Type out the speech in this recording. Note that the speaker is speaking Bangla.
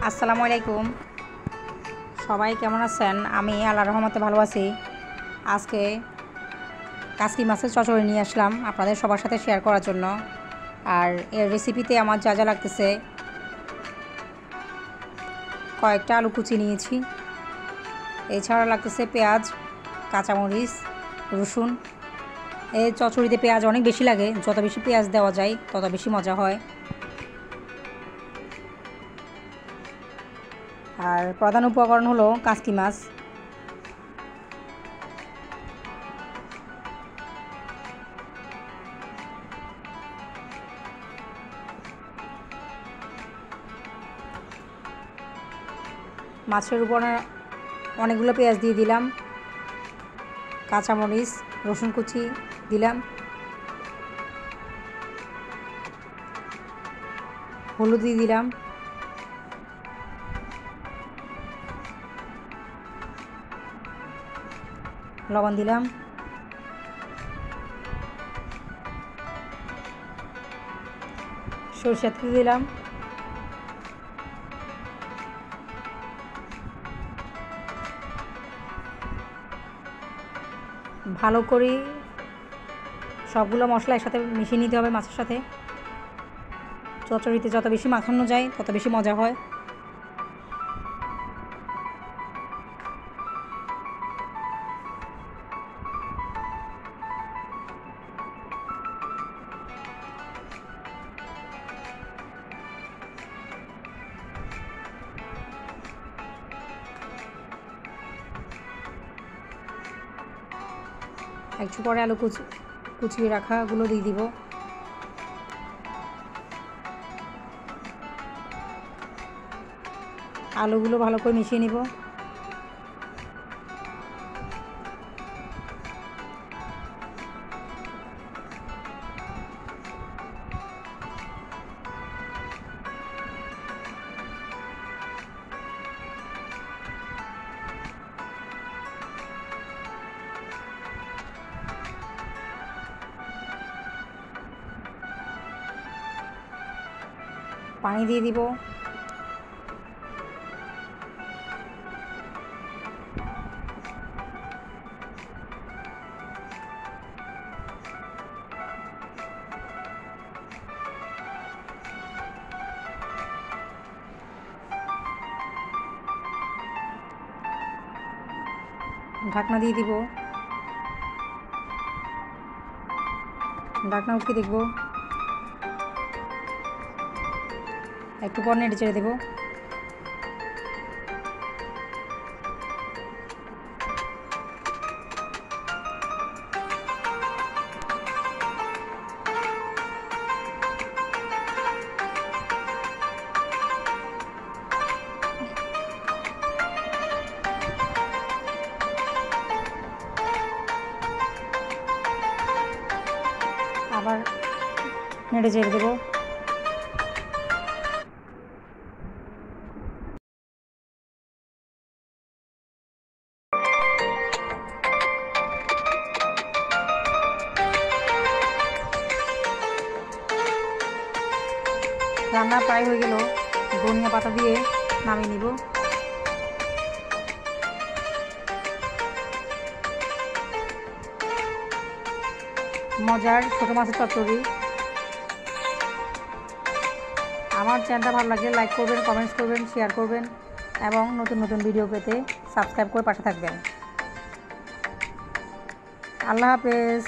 আসসালামু আলাইকুম। সবাই কেমন আছেন? আমি আল্লাহর রহমতে ভালো আছি। আজকে কাসকি মাছের চচ্চড়ি নিয়ে আসলাম আপনাদের সবার সাথে শেয়ার করার জন্য। আর এর রেসিপিতে আমার যা যা লাগতেছে, কয়েকটা আলু কুচি নিয়েছি, এছাড়া লাগতেছে পেঁয়াজ, কাঁচামরিচ, রসুন। এই চচ্চড়িতে পেঁয়াজ অনেক বেশি লাগে, যত বেশি পেঁয়াজ দেওয়া যায় তত বেশি মজা হয়। আর প্রধান উপকরণ হলো কাসকি মাছ। মাছের উপর অনেকগুলো পেঁয়াজ দিয়ে দিলাম, কাঁচামরিচ, রসুন কুচি দিলাম, হলুদ দিয়ে দিলাম, লবণ দিলাম, সরষের তেল দিলাম, ভালো করে সবগুলো মশলা একসাথে মিশিয়ে নিতে হবে মাছের সাথে। চচ্চড়িতে যত বেশি মাখানো যায় তত বেশি মজা হয়। একটু পরে আলু কুচিয়ে রাখাগুলো দিয়ে দিব। আলুগুলো ভালো করে মিশিয়ে নিব। পানি দিয়ে দিব। ঢাকনা দিয়ে দিব। ঢাকনা উঠিয়ে দেখব। একটু পর নেড়ে চেড়ে দেবো। আবার নেড়ে চেড়ে দেবো। রান্না প্রায় হয়ে গেল, ধনিয়া পাতা দিয়ে নামিয়ে নিব। মজার ছোটো মাছের চচ্চড়ি। আমার চ্যানেলটা ভালো লাগলে লাইক করবেন, কমেন্টস করবেন, শেয়ার করবেন এবং নতুন নতুন ভিডিও পেতে সাবস্ক্রাইব করে পাশে থাকবেন। আল্লাহ হাফেজ।